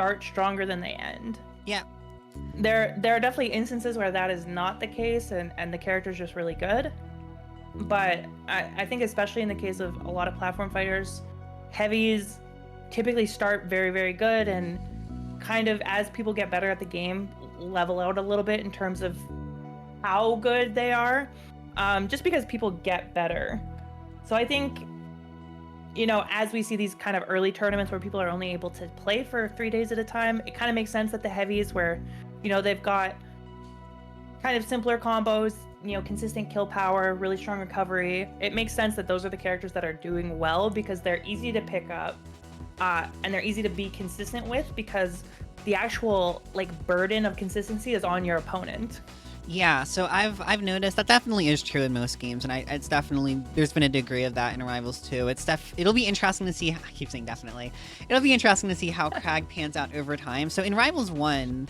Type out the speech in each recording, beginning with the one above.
start stronger than they end. Yeah. There are definitely instances where that is not the case, and the character's just really good. But I think especially in the case of a lot of platform fighters, heavies typically start very, very good, and kind of as people get better at the game, level out a little bit in terms of how good they are, just because people get better. So I think, you know, as we see these kind of early tournaments where people are only able to play for 3 days at a time, it kind of makes sense that the heavies where, you know, they've got kind of simpler combos, you know, consistent kill power, really strong recovery. It makes sense that those are the characters that are doing well because they're easy to pick up, and they're easy to be consistent with because the actual like burden of consistency is on your opponent. Yeah, so I've noticed that definitely is true in most games, and it's definitely, there's been a degree of that in Rivals too. It'll be interesting to see, I keep saying definitely, it'll be interesting to see how Kragg pans out over time. So in Rivals 1,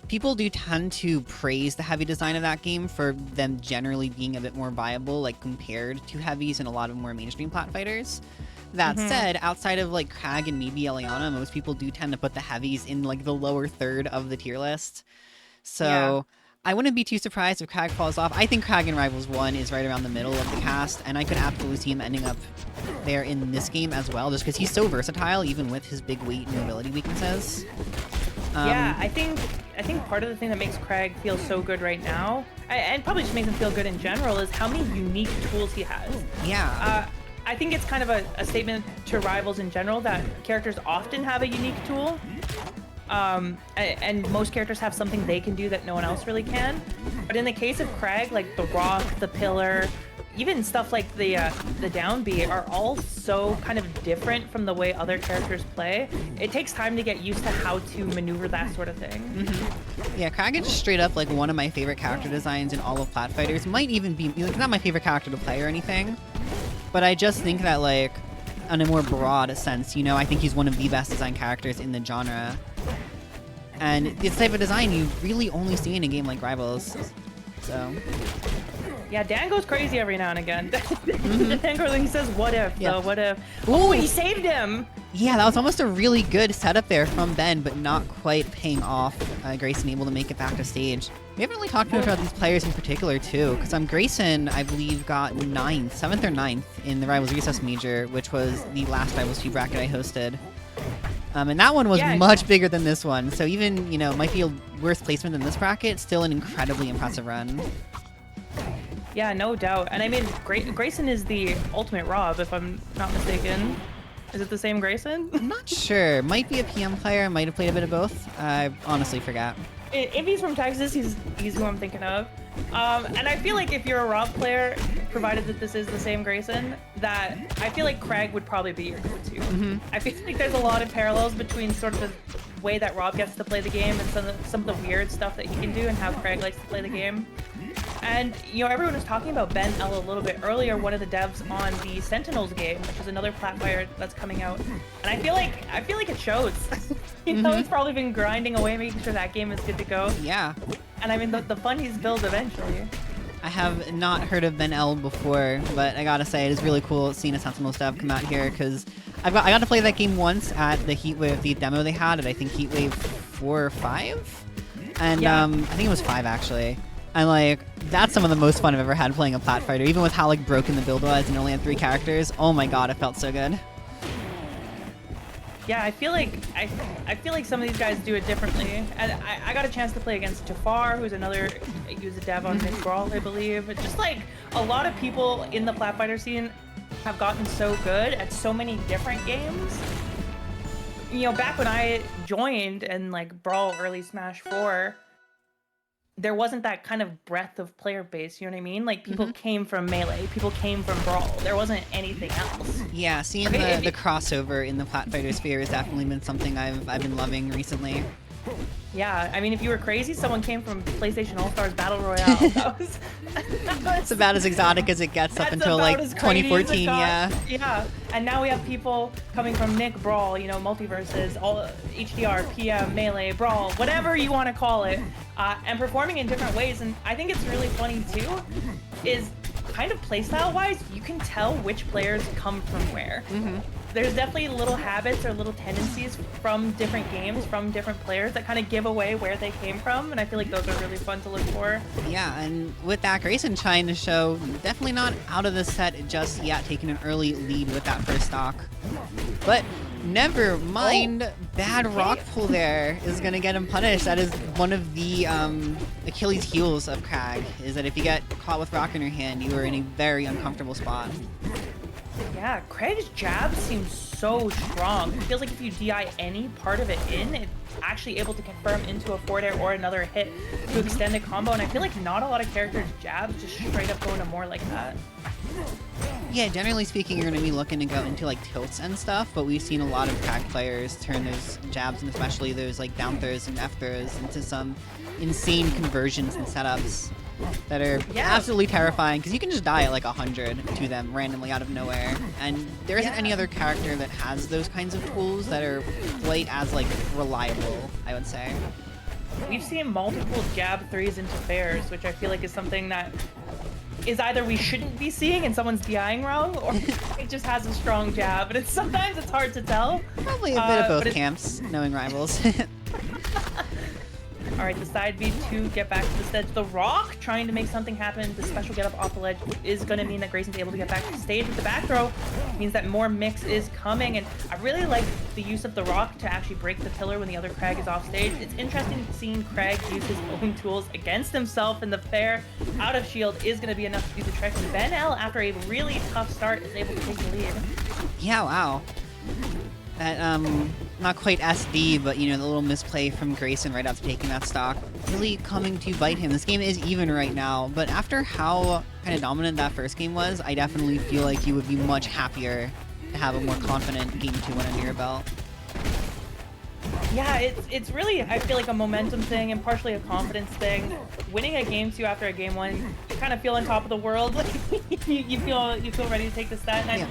people do tend to praise the heavy design of that game for them generally being a bit more viable, like compared to heavies in a lot of more mainstream plat fighters. That said, outside of like Kragg and maybe Eliana, most people do tend to put the heavies in like the lower third of the tier list. So yeah. I wouldn't be too surprised if Kragg falls off. I think Kragg in Rivals 1 is right around the middle of the cast, and I could absolutely see him ending up there in this game as well, just because he's so versatile, even with his big weight and mobility weaknesses. Yeah, I think part of the thing that makes Kragg feel so good right now, and probably just makes him feel good in general, is how many unique tools he has. Yeah. I think it's kind of a statement to Rivals in general that characters often have a unique tool. And most characters have something they can do that no one else really can. But in the case of Kragg, like the rock, the pillar, even stuff like the down B are all so kind of different from the way other characters play. It takes time to get used to how to maneuver that sort of thing. Yeah, Kragg is just straight up like one of my favorite character designs in all of Plat Fighters. Might even be like not my favorite character to play or anything, but I just think that like on a more broad sense, you know, I think he's one of the best designed characters in the genre. And this type of design you really only see in a game like Rivals. So yeah, Dan goes crazy every now and again. Dan goes and he says, what if? Yeah. So what if? Ooh. Oh, he saved him! Yeah, that was almost a really good setup there from Ben, but not quite paying off. Grayson able to make it back to stage. We haven't really talked much about these players in particular, too, because Grayson, I believe, got 7th or 9th in the Rivals Recess Major, which was the last Rivals 2 bracket I hosted. And that one was much bigger than this one, so even, you know, might be a worse placement than this bracket, still an incredibly impressive run. Yeah, no doubt. And I mean, Grayson is the ultimate Rob, if I'm not mistaken. Is it the same Grayson? I'm not sure. Might be a PM player, might have played a bit of both. I honestly forgot. If he's from Texas, he's who I'm thinking of. And I feel like if you're a Rob player, provided that this is the same Grayson, that I feel like Kragg would probably be your go-to. I feel like there's a lot of parallels between sort of the way that Rob gets to play the game and some of the weird stuff that he can do and how Kragg likes to play the game. And, you know, everyone was talking about Ben L a little bit earlier, one of the devs on the Sentinels game, which is another platform that's coming out. And I feel like it shows. You know, he's probably been grinding away, making sure that game is good to go. Yeah. And I mean, the fun he's built eventually. I have not heard of Ben L before, but I gotta say, it is really cool seeing a Sentinels dev come out here, because I got to play that game once at the Heatwave, the demo they had at, I think, Heatwave 4 or 5? And yeah. I think it was 5, actually. And like, that's some of the most fun I've ever had playing a plat fighter, even with how like broken the build was and only had 3 characters. Oh my god, it felt so good. Yeah, I feel like some of these guys do it differently. And I got a chance to play against Jafar, who's a dev on Mid Brawl, I believe. But just like a lot of people in the plat fighter scene have gotten so good at so many different games. You know, back when I joined and like Brawl early Smash 4, there wasn't that kind of breadth of player base, you know what I mean? Like, people came from Melee, people came from Brawl. There wasn't anything else. Yeah, seeing the crossover in the plat fighter sphere has definitely been something I've been loving recently. Yeah, I mean, if you were crazy, someone came from PlayStation All-Stars Battle Royale. That was... It's about as exotic as it gets up until like 2014, yeah. Yeah, and now we have people coming from Nick, Brawl, you know, Multiverses, all HDR, PM, Melee, Brawl, whatever you want to call it, and performing in different ways. And I think it's really funny too, is kind of playstyle-wise, you can tell which players come from where. there's definitely little habits or little tendencies from different games, from different players that kind of give away where they came from, and I feel like those are really fun to look for. Yeah, and with that, Grayson trying to show definitely not out of the set just yet, taking an early lead with that first stock. But never mind, bad rock pull there is going to get him punished. That is one of the Achilles heels of Kragg, is that if you get caught with rock in your hand, you are in a very uncomfortable spot. Yeah, Craig's jab seems so strong. It feels like if you DI any part of it in, it's actually able to confirm into a forward air or another hit to extend the combo, and I feel like not a lot of characters' jabs just straight up go into more like that. Yeah, generally speaking, you're going to be looking to go into like tilts and stuff, but we've seen a lot of Kragg players turn those jabs and especially those like down throws and F throws into some insane conversions and setups that are absolutely terrifying, because you can just die at like 100 to them randomly out of nowhere, and there isn't any other character that has those kinds of tools that are quite as like reliable, I would say. We've seen multiple jab threes into fairs, which I feel like is something that is either we shouldn't be seeing and someone's DIing wrong, or it just has a strong jab, but sometimes it's hard to tell. Probably a bit of both camps, knowing rivals. All right, the side B to get back to the stage. The rock trying to make something happen. The special get up off the ledge is going to mean that Grayson's able to get back to the stage with the back throw. Means that more mix is coming, and I really like the use of the rock to actually break the pillar when the other Kragg is off stage. It's interesting seeing Kragg use his own tools against himself in the fair. Out of shield is going to be enough to do the trick. Ben L, after a really tough start, is able to take the lead. Yeah, wow. That, not quite SD, but, you know, the little misplay from Grayson right after taking that stock really coming to bite him. This game is even right now, but after how kind of dominant that first game was, I definitely feel like you would be much happier to have a more confident Game 2 win under your belt. Yeah, it's really, I feel like, a momentum thing and partially a confidence thing. Winning a Game 2 after a Game 1, you kind of feel on top of the world. you feel ready to take the set, and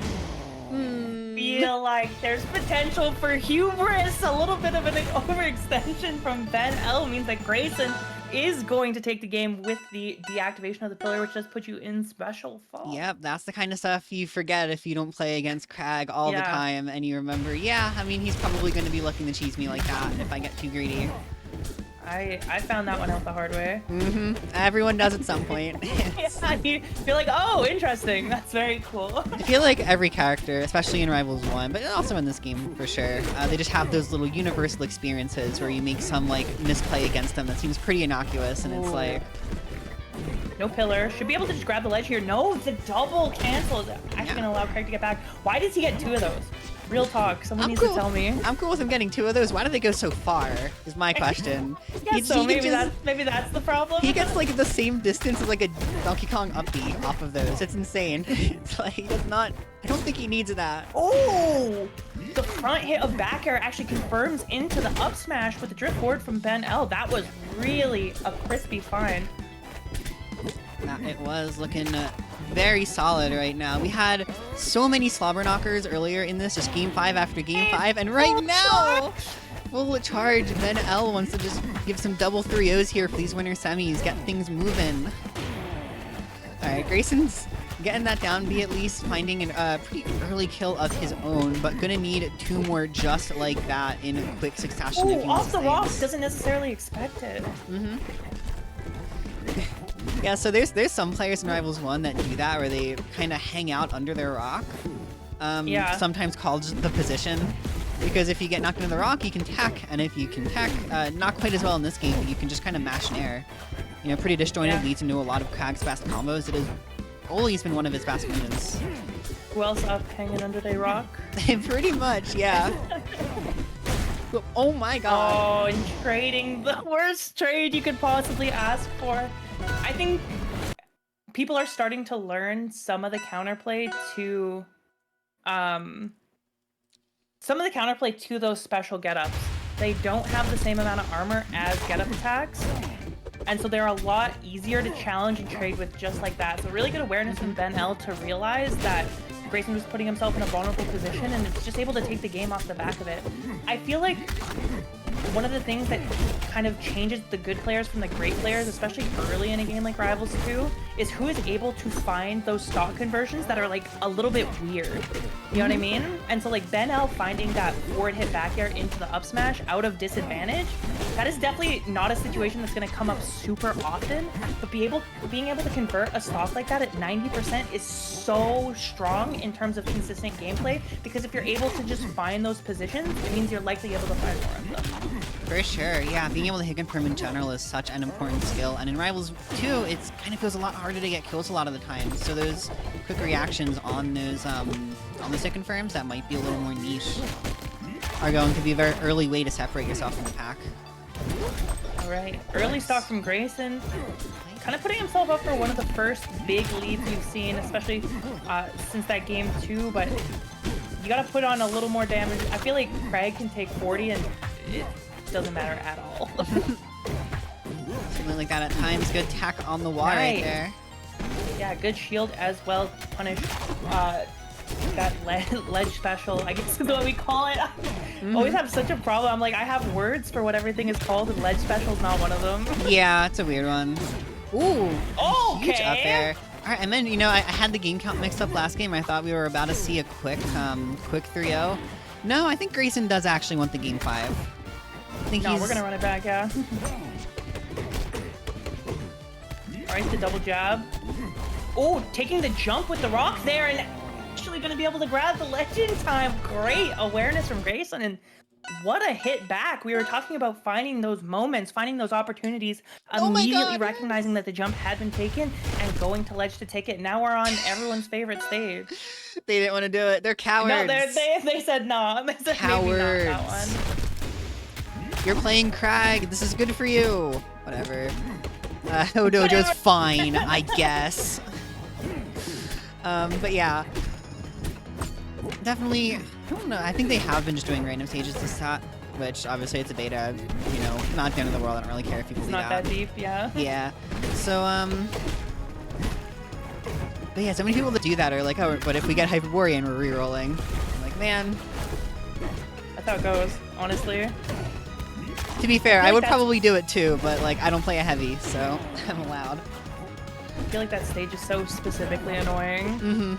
feel like there's potential for hubris. A little bit of an overextension from Ben L means that Grayson is going to take the game with the deactivation of the pillar, which does put you in special fall. Yep, that's the kind of stuff you forget if you don't play against Kragg all the time, and you remember, yeah, I mean, he's probably going to be looking to cheese me like that if I get too greedy. I found that one out the hard way. Everyone does at some point. Yeah, you feel like, oh, interesting. That's very cool. I feel like every character, especially in Rivals 1, but also in this game for sure, they just have those little universal experiences where you make some like misplay against them that seems pretty innocuous, and it's like... No pillar. Should be able to just grab the ledge here. No, the double cancel is actually going to allow Kragg to get back. Why does he get two of those? Real talk. Someone needs to tell me. I'm cool with him getting two of those. Why do they go so far? Is my question. Maybe that's the problem. He gets like the same distance as like a Donkey Kong up B off of those. It's insane. It's like he does not. I don't think he needs that. Oh, the front hit of back air actually confirms into the up smash with the drift forward from Ben L. That was really a crispy find. It was looking very solid right now. We had so many slobber knockers earlier in this, just game 5 after game 5, and right now, full charge. Ben L wants to just give some double 3-0s here for these winter semis, get things moving. All right, Grayson's getting that down B, at least finding a pretty early kill of his own, but gonna need 2 more just like that in a quick succession. Oh, off the rock, doesn't necessarily expect it. Yeah, so there's some players in Rivals 1 that do that, where they kind of hang out under their rock. Sometimes called the position, because if you get knocked into the rock, you can tech, and if you can tech, not quite as well in this game, but you can just kind of mash in air. You know, pretty disjointed leads into a lot of Kragg's best combos. It has always been one of his best moves. Who else up hanging under their rock? Pretty much, yeah. Oh my god. Oh, and trading the worst trade you could possibly ask for. I think people are starting to learn some of the counterplay to those special get-ups. They don't have the same amount of armor as get-up attacks, and so they're a lot easier to challenge and trade with just like that. So really good awareness from Ben L to realize that Grayson was putting himself in a vulnerable position and it's just able to take the game off the back of it. I feel like one of the things that kind of changes the good players from the great players, especially early in a game like Rivals 2, is who is able to find those stock conversions that are like a little bit weird. You know what I mean? And so like Benel finding that forward hit back air into the up smash out of disadvantage, that is definitely not a situation that's going to come up super often, but being able to convert a stock like that at 90% is so strong in terms of consistent gameplay, because if you're able to just find those positions, it means you're likely able to find more of them. For sure, yeah. Being able to hit confirm in general is such an important skill, and in Rivals 2, it kind of feels a lot harder to get kills a lot of the time. So those quick reactions on those hit confirms that might be a little more niche are going to be a very early way to separate yourself from the pack. All right, early stock from Grayson, kind of putting himself up for one of the first big leads we've seen, especially since that game 2. But you gotta put on a little more damage. I feel like Kragg can take 40 and it doesn't matter at all. Something like that at times. Good tack on the wall right there. Yeah, good shield as well to punish that ledge special, I guess is what we call it. Always have such a problem. I'm like, I have words for what everything is called, and ledge special is not one of them. Yeah, it's a weird one. Ooh, okay. Huge up there. All right, and then, you know, I had the game count mixed up last game. I thought we were about to see a quick 3-0. No, I think Grayson does actually want the game 5. I think we're gonna run it back, yeah. All right, the double jab. Oh, taking the jump with the rock there, and actually gonna be able to grab the ledge in time. Great awareness from Grayson, and what a hit back. We were talking about finding those moments, finding those opportunities, immediately recognizing that the jump had been taken and going to ledge to take it. Now we're on everyone's favorite stage. They didn't want to do it. They're cowards. No, they said no. They said cowards. Maybe not that one. You're playing Kragg. This is good for you. Whatever. Hodojo's fine, I guess. But yeah. Definitely, I don't know. I think they have been just doing random stages this set, which obviously it's a beta, you know, not the end of the world. I don't really care if people It's not that deep, yeah. Yeah. So, but yeah, so many people that do that are like, oh, but if we get Hyperborea and we're re-rolling, I'm like, man. That's how it goes, honestly. To be fair, I would probably do it too, but like, I don't play a heavy, so I'm allowed. I feel like that stage is so specifically annoying.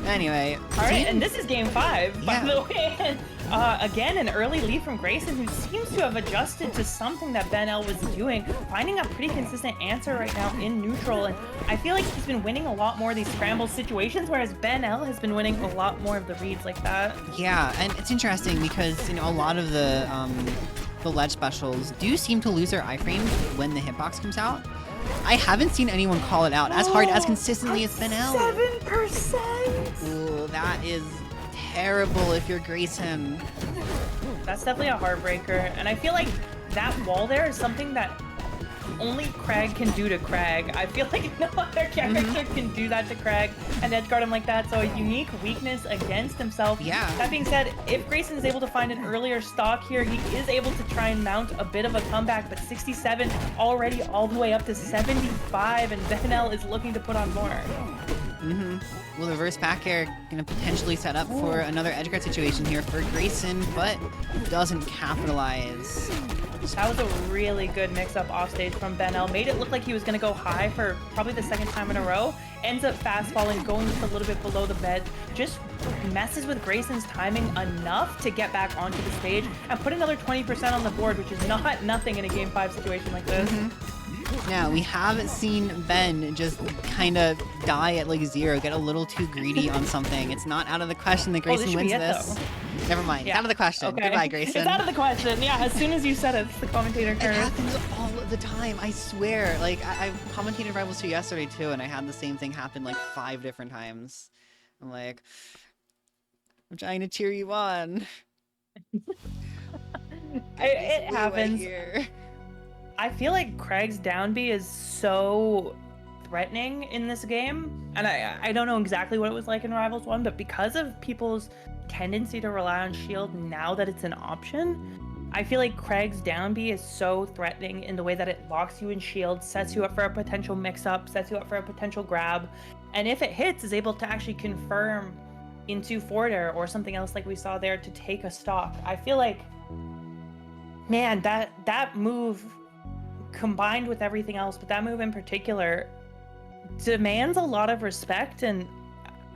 Anyway. Alright, and this is game 5, by the way. And, again, an early lead from Grayson, who seems to have adjusted to something that Benel was doing, finding a pretty consistent answer right now in neutral. And I feel like he's been winning a lot more of these scramble situations, whereas Benel has been winning a lot more of the reads like that. Yeah, and it's interesting because, you know, a lot of the ledge specials do seem to lose their iframe when the hitbox comes out. I haven't seen anyone call it out as hard, as consistently as Benel. 7%! Ooh, that is terrible if you're Grayson. That's definitely a heartbreaker, and I feel like that wall there is something that only Kragg can do to Kragg. I feel like no other character can do that to Kragg and edgeguard him like that, so a unique weakness against himself. Yeah. That being said, if Grayson is able to find an earlier stock here, he is able to try and mount a bit of a comeback, but 67 already all the way up to 75, and Benel is looking to put on more. Well, the reverse back air going to potentially set up for another edgeguard situation here for Grayson, but doesn't capitalize. That was a really good mix-up offstage from Benel. Made it look like he was going to go high for probably the second time in a row. Ends up fast-falling, going just a little bit below the bed. Just messes with Grayson's timing enough to get back onto the stage and put another 20% on the board, which is not nothing in a Game 5 situation like this. Now, we have seen Ben just kind of die at like 0, get a little too greedy on something. It's not out of the question that Grayson wins this. Never mind. It's out of the question. Okay. Goodbye, Grayson. It's out of the question. Yeah, as soon as you said it, the commentator It turned. happens all the time, I swear. Like, I commentated Rivals 2 yesterday too, and I had the same thing happen like 5 different times. I'm like, I'm trying to cheer you on. It happens. Here. I feel like Kragg's down B is so threatening in this game, and I don't know exactly what it was like in Rivals 1, but because of people's tendency to rely on shield now that it's an option, I feel like Kragg's down B is so threatening in the way that it locks you in shield, sets you up for a potential mix-up, sets you up for a potential grab, and if it hits, is able to actually confirm into forward air or something else like we saw there to take a stock. I feel like man, that move combined with everything else, but that move in particular demands a lot of respect. And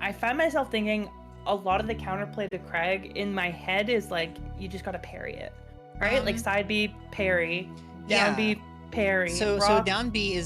I find myself thinking a lot of the counterplay to Kragg in my head is like, you just gotta parry it, right? Like side B parry, down Yeah. B parry, So rock down B is